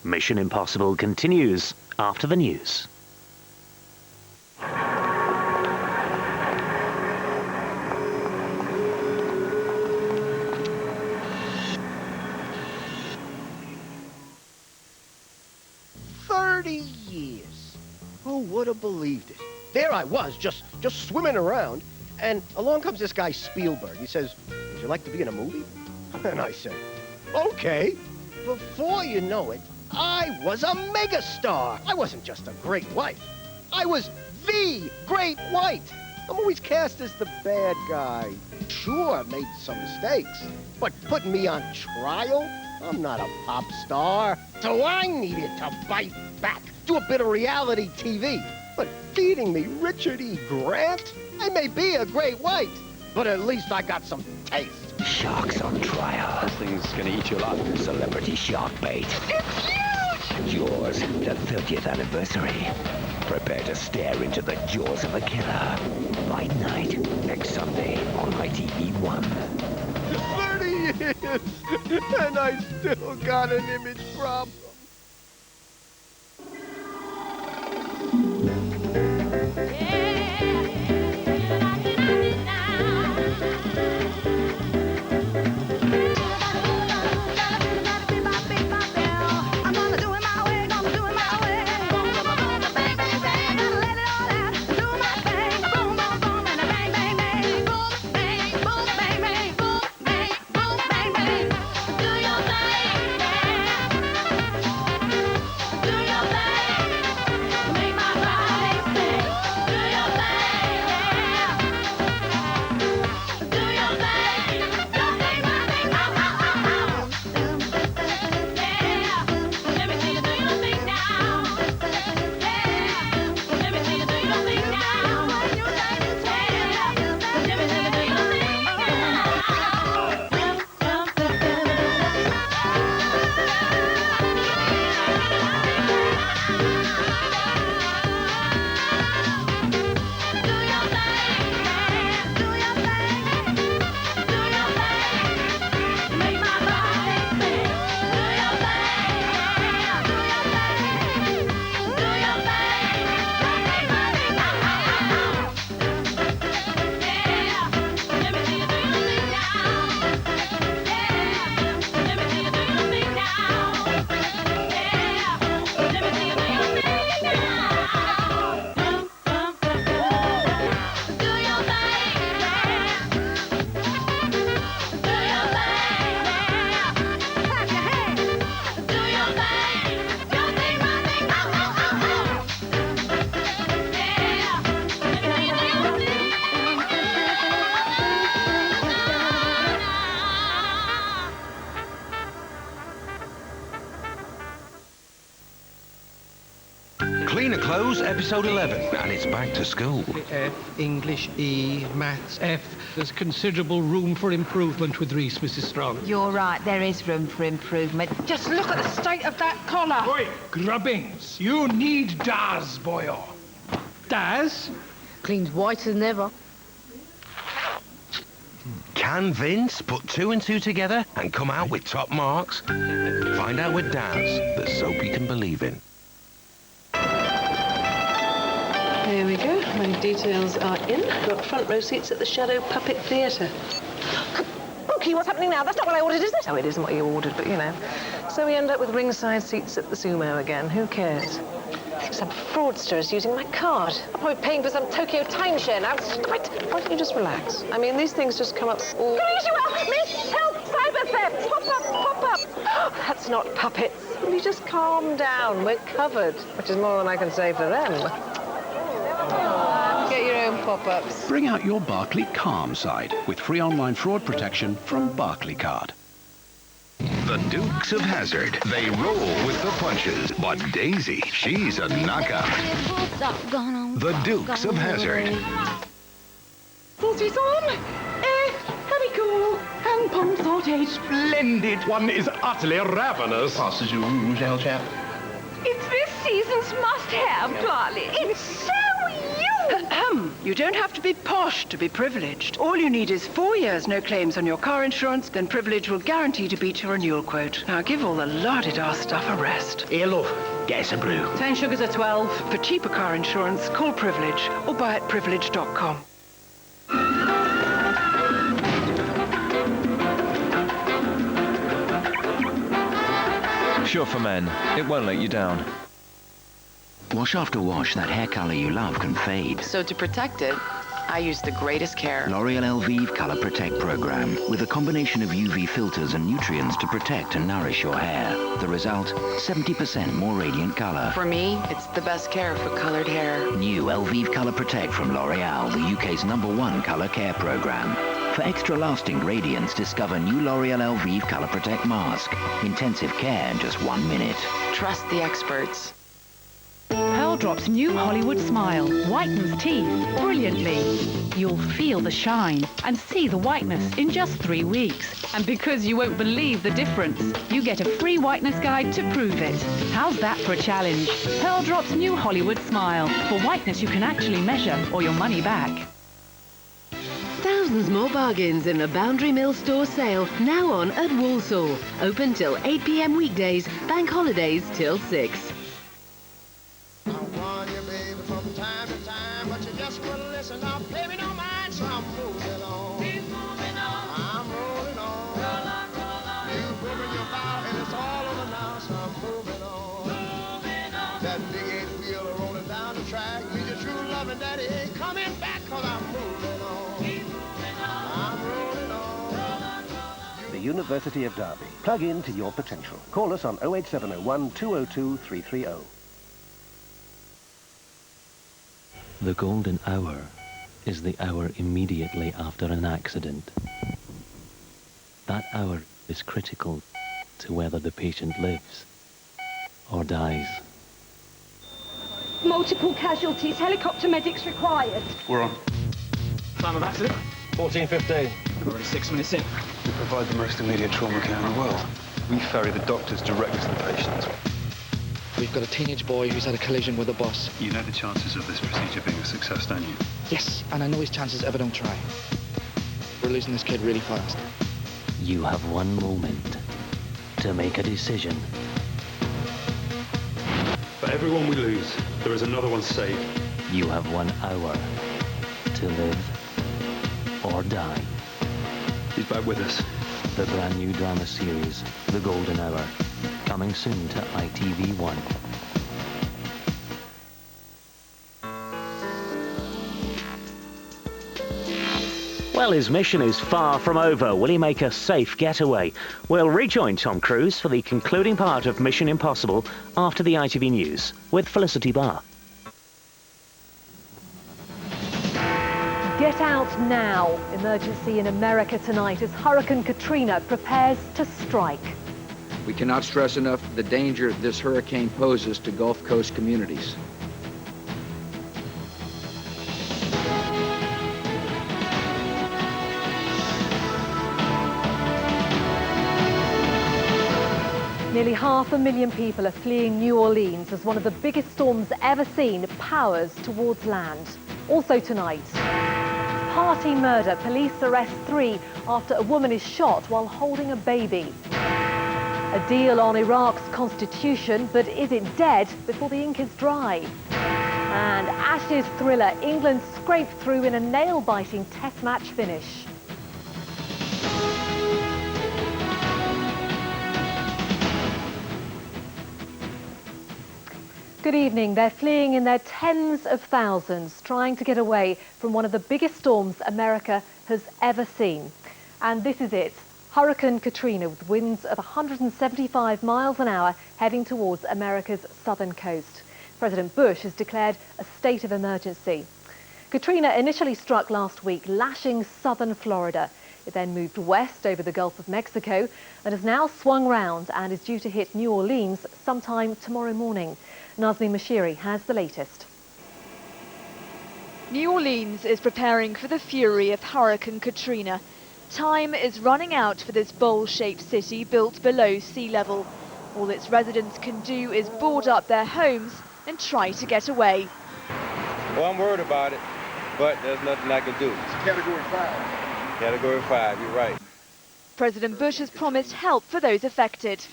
Mission Impossible continues after the news. Years. Who would have believed it? There I was, just swimming around, and along comes this guy Spielberg. He says, "Would you like to be in a movie?" And I said, "Okay." Before you know it, I was a megastar. I wasn't just a great white. I was the great white. I'm always cast as the bad guy. Sure, made some mistakes, but putting me on trial? I'm not a pop star. So I needed to bite back, do a bit of reality TV. But feeding me Richard E. Grant? I may be a great white, but at least I got some taste. Sharks on trial. This thing's gonna eat you alive. Celebrity shark bait. It's huge! Yours, the 30th anniversary. Prepare to stare into the jaws of a killer. Fight Night, next Sunday on ITV1. 30 years, and I still got an image problem. Cleaner Clothes, episode 11, and it's back to school. F, English, E, maths, F. There's considerable room for improvement with Reese, Mrs. Strong. You're right, there is room for improvement. Just look at the state of that collar. Oi, Grubbings, you need Daz, boyo. Daz? Cleans whiter than ever. Can Vince put 2 and 2 together and come out with top marks? Find out with Daz, the soap you can believe in. Here we go. My details are in. Got front row seats at the Shadow Puppet Theatre. Okay, what's happening now? That's not what I ordered, is it? Oh, it isn't what you ordered, but you know. So we end up with ringside seats at the Sumo again. Who cares? Some fraudsters using my card. I'm probably paying for some Tokyo timeshare now. Stop it. Why don't you just relax? I mean, these things just come up all... Please, you help! Miss, help! Cyber theft! Pop up! Pop up! Oh, that's not puppets. Will you just calm down? We're covered, which is more than I can say for them. Get your own pop-ups. Bring out your Barclay calm side with free online fraud protection from Barclaycard. The Dukes of Hazzard. They roll with the punches, but Daisy, she's a knockout. The Dukes of Hazzard. Saucisson, haricot, and pomme sauté. Splendid. One is utterly ravenous. Passes you rouge, old chap. It's this season's must-have, darling. It's so you! You don't have to be posh to be privileged. All you need is 4 years, no claims on your car insurance, then Privilege will guarantee to beat your renewal quote. Now give all the la-di-da stuff a rest. Here, love, get us a brew. 10 sugars are 12. For cheaper car insurance, call Privilege or buy at privilege.com. Sure for men. It won't let you down. Wash after wash, that hair colour you love can fade. So to protect it, I use the greatest care. Loreal Elvive Colour Protect Programme, with a combination of UV filters and nutrients to protect and nourish your hair. The result, 70% more radiant colour. For me, it's the best care for coloured hair. New Elvive Colour Protect from L'Oreal, the UK's #1 colour care programme. For extra lasting radiance, discover new L'Oreal Elvive Colour Protect Mask. Intensive care in just 1 minute. Trust the experts. Pearl Drop's new Hollywood Smile whitens teeth brilliantly. You'll feel the shine and see the whiteness in just 3 weeks. And because you won't believe the difference, you get a free whiteness guide to prove it. How's that for a challenge? Pearl Drop's new Hollywood Smile for whiteness you can actually measure or your money back. Thousands more bargains in the Boundary Mill store sale, now on at Walsall. Open till 8 p.m. weekdays, bank holidays till 6. University of Derby. Plug in to your potential. Call us on 08701 202 330. The golden hour is the hour immediately after an accident. That hour is critical to whether the patient lives or dies. Multiple casualties. Helicopter medics required. We're on. Time of accident? 14:15. We're already 6 minutes in. We provide the most immediate trauma care in the world. We ferry the doctors directly to the patients. We've got a teenage boy who's had a collision with a bus. You know the chances of this procedure being a success, don't you? Yes, and I know his chances ever don't try. We're losing this kid really fast. You have 1 moment to make a decision. For everyone we lose, there is another one saved. You have 1 hour to live or die. He's back with us. The brand new drama series, The Golden Hour, coming soon to ITV1. Well, his mission is far from over. Will he make a safe getaway? We'll rejoin Tom Cruise for the concluding part of Mission Impossible after the ITV News with Felicity Barr. Get out now. Emergency in America tonight as Hurricane Katrina prepares to strike. We cannot stress enough the danger this hurricane poses to Gulf Coast communities. Nearly 500,000 people are fleeing New Orleans as one of the biggest storms ever seen powers towards land. Also tonight, party murder. Police arrest 3 after a woman is shot while holding a baby. A deal on Iraq's constitution, but is it dead before the ink is dry? And Ashes thriller. England scraped through in a nail-biting test match finish. Good evening. They're fleeing in their tens of thousands, trying to get away from one of the biggest storms America has ever seen. And this is it. Hurricane Katrina, with winds of 175 miles an hour heading towards America's southern coast. President Bush has declared a state of emergency. Katrina initially struck last week, lashing southern Florida. It then moved west over the Gulf of Mexico and has now swung round and is due to hit New Orleans sometime tomorrow morning. Nazmi Mashiri has the latest. New Orleans is preparing for the fury of Hurricane Katrina. Time is running out for this bowl-shaped city built below sea level. All its residents can do is board up their homes and try to get away. Well, I'm worried about it, but there's nothing I can do. It's Category 5. Category 5, you're right. President Bush has promised help for those affected.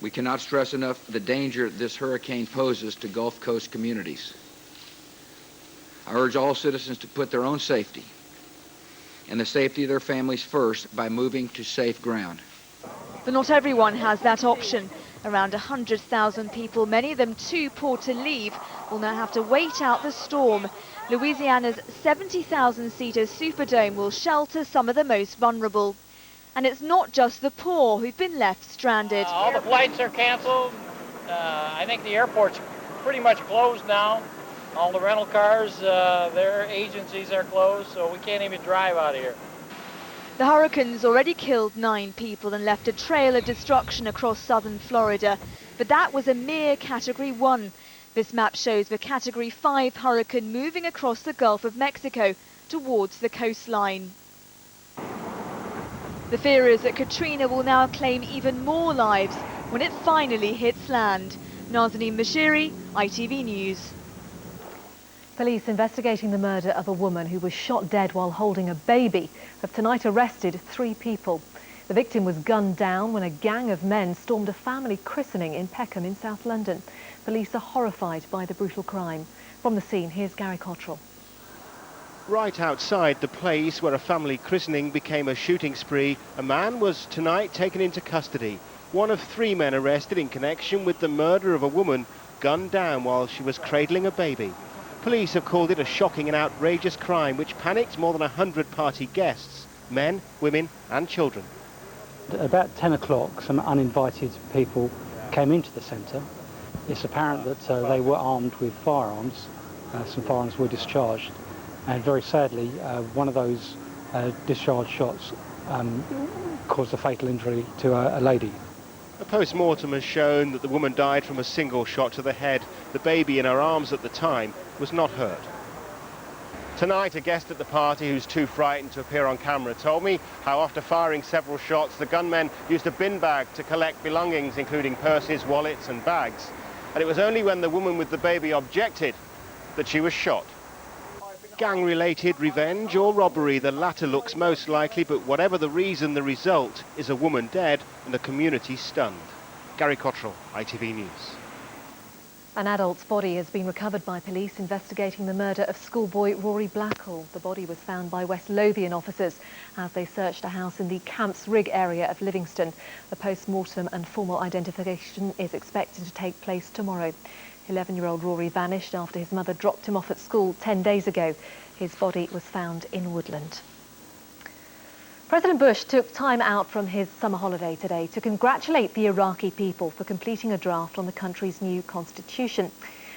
We cannot stress enough the danger this hurricane poses to Gulf Coast communities. I urge all citizens to put their own safety and the safety of their families first by moving to safe ground. But not everyone has that option. Around 100,000 people, many of them too poor to leave, will now have to wait out the storm. Louisiana's 70,000-seater Superdome will shelter some of the most vulnerable. And it's not just the poor who've been left stranded. All the flights are canceled. I think the airport's pretty much closed now. All the rental cars, their agencies are closed, so we can't even drive out of here. The hurricane's already killed 9 people and left a trail of destruction across southern Florida. But that was a mere Category 1. This map shows the Category 5 hurricane moving across the Gulf of Mexico towards the coastline. The fear is that Katrina will now claim even more lives when it finally hits land. Nazanin Bashiri, ITV News. Police investigating the murder of a woman who was shot dead while holding a baby have tonight arrested 3 people. The victim was gunned down when a gang of men stormed a family christening in Peckham in South London. Police are horrified by the brutal crime. From the scene, here's Gary Cottrell. Right outside the place where a family christening became a shooting spree, a man was tonight taken into custody. One of 3 men arrested in connection with the murder of a woman gunned down while she was cradling a baby. Police have called it a shocking and outrageous crime which panicked more than 100 party guests, men, women and children. About 10 o'clock, some uninvited people came into the centre. It's apparent that they were armed with firearms. Some firearms were discharged. And very sadly, one of those discharged shots caused a fatal injury to a lady. A post-mortem has shown that the woman died from a single shot to the head. The baby in her arms at the time was not hurt. Tonight, a guest at the party who's too frightened to appear on camera told me how after firing several shots, the gunmen used a bin bag to collect belongings, including purses, wallets and bags. And it was only when the woman with the baby objected that she was shot. Gang-related revenge or robbery, the latter looks most likely, but whatever the reason, the result is a woman dead and a community stunned. Gary Cottrell, ITV News. An adult's body has been recovered by police investigating the murder of schoolboy Rory Blackall. The body was found by West Lothian officers as they searched a house in the Camps Rig area of Livingston. The post-mortem and formal identification is expected to take place tomorrow. 11-year-old Rory vanished after his mother dropped him off at school 10 days ago. His body was found in woodland. President Bush took time out from his summer holiday today to congratulate the Iraqi people for completing a draft on the country's new constitution.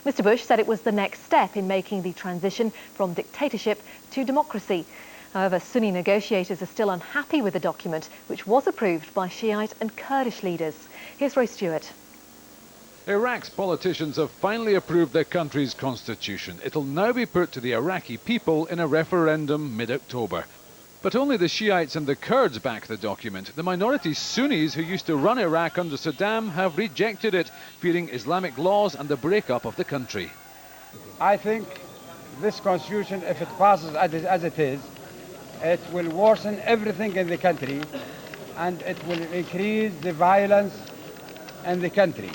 Mr. Bush said it was the next step in making the transition from dictatorship to democracy. However, Sunni negotiators are still unhappy with the document, which was approved by Shiite and Kurdish leaders. Here's Roy Stewart. Iraq's politicians have finally approved their country's constitution. It'll now be put to the Iraqi people in a referendum mid-October. But only the Shiites and the Kurds back the document. The minority Sunnis who used to run Iraq under Saddam have rejected it, fearing Islamic laws and the breakup of the country. I think this constitution, if it passes as it is, it will worsen everything in the country and it will increase the violence in the country.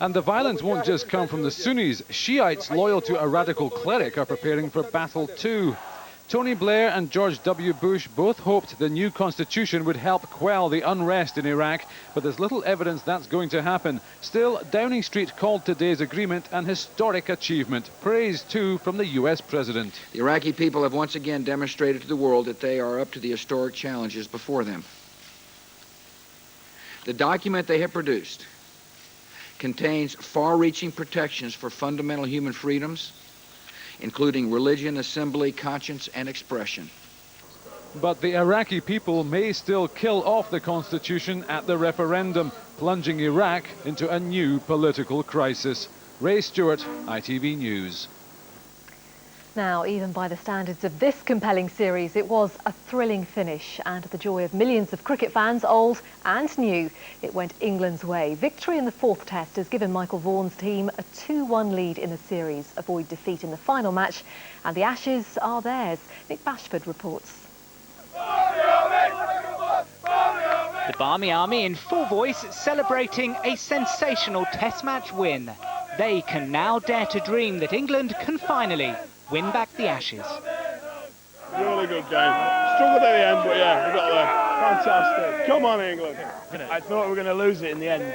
And the violence won't just come from the Sunnis. Shiites loyal to a radical cleric are preparing for battle too. Tony Blair and George W. Bush both hoped the new constitution would help quell the unrest in Iraq, but there's little evidence that's going to happen. Still, Downing Street called today's agreement an historic achievement. Praise, too, from the US president. The Iraqi people have once again demonstrated to the world that they are up to the historic challenges before them. The document they have produced contains far-reaching protections for fundamental human freedoms, including religion, assembly, conscience, and expression. But the Iraqi people may still kill off the constitution at the referendum, plunging Iraq into a new political crisis. Ray Stewart, ITV News. Now, even by the standards of this compelling series, it was a thrilling finish, and to the joy of millions of cricket fans, old and new, it went England's way. Victory in the fourth test has given Michael Vaughan's team a 2-1 lead in the series, avoid defeat in the final match, and the Ashes are theirs. Nick Bashford reports. The Barmy Army in full voice celebrating a sensational test match win. They can now dare to dream that England can finally win back the Ashes. Really good game. Struggled at the end, but yeah, we got there. Fantastic. Come on, England. I thought we were going to lose it in the end,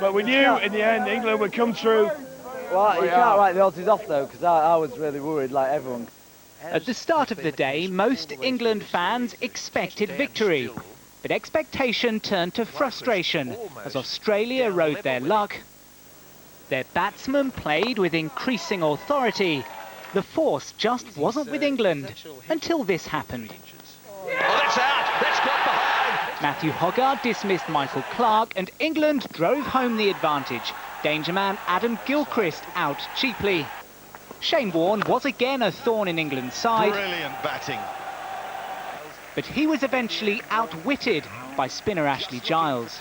but we knew in the end England would come through. Well, you can't write the Aussies off though, because I was really worried, like everyone. At the start of the day, most England fans expected victory. But expectation turned to frustration as Australia rode their luck. Their batsmen played with increasing authority. The force just wasn't with England until this happened. Oh, that's out. That's got behind. Matthew Hoggard dismissed Michael Clarke and England drove home the advantage. Danger man Adam Gilchrist out cheaply. Shane Warne was again a thorn in England's side. Brilliant batting. But he was eventually outwitted by spinner Ashley Giles.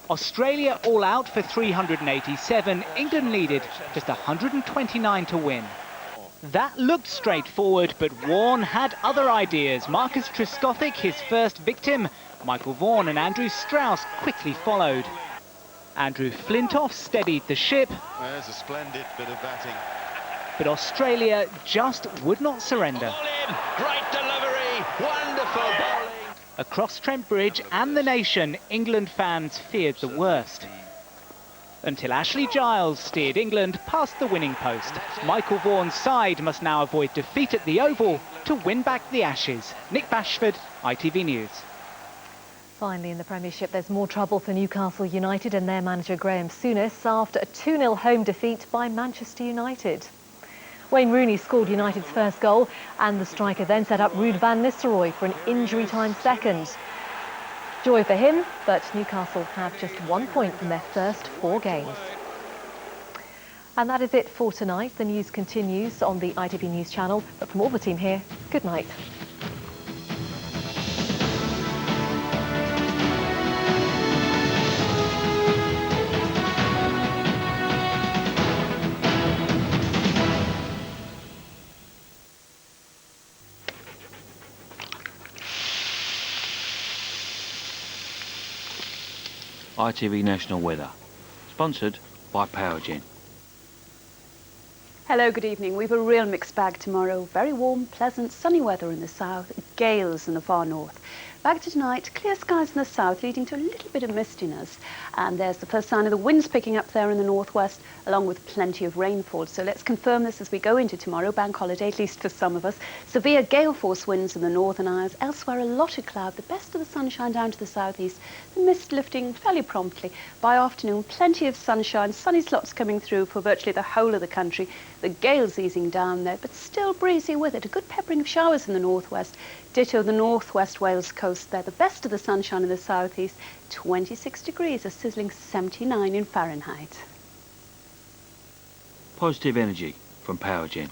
Australia all out for 387, England needed just 129 to win. That looked straightforward, but Warne had other ideas. Marcus Trescothick, his first victim. Michael Vaughan and Andrew Strauss quickly followed. Andrew Flintoff steadied the ship. There's a splendid bit of batting. But Australia just would not surrender. Great delivery, wonderful bowling. Across Trent Bridge and the nation, England fans feared the worst. Until Ashley Giles steered England past the winning post. Michael Vaughan's side must now avoid defeat at the Oval to win back the Ashes. Nick Bashford, ITV News. Finally, in the Premiership, there's more trouble for Newcastle United and their manager Graham Souness after a 2-0 home defeat by Manchester United. Wayne Rooney scored United's first goal, and the striker then set up Ruud van Nistelrooy for an injury-time second. Joy for him, but Newcastle have just 1 point from their first 4 games. And that is it for tonight. The news continues on the ITV News channel, but from all the team here, good night. ITV National Weather, sponsored by Powergen. Hello, good evening. We've a real mixed bag tomorrow. Very warm, pleasant, sunny weather in the south, gales in the far north. Back to tonight, clear skies in the south, leading to a little bit of mistiness. And there's the first sign of the winds picking up there in the northwest, along with plenty of rainfall. So let's confirm this as we go into tomorrow, bank holiday, at least for some of us. Severe gale force winds in the northern Isles. Elsewhere, a lot of cloud, the best of the sunshine down to the southeast. The mist lifting fairly promptly. By afternoon, plenty of sunshine, sunny slots coming through for virtually the whole of the country. The gales easing down there, but still breezy with it. A good peppering of showers in the northwest. Ditto the northwest Wales coast there. The best of the sunshine in the southeast. 26 degrees, a sizzling 79 in Fahrenheit. Positive energy from Powergen.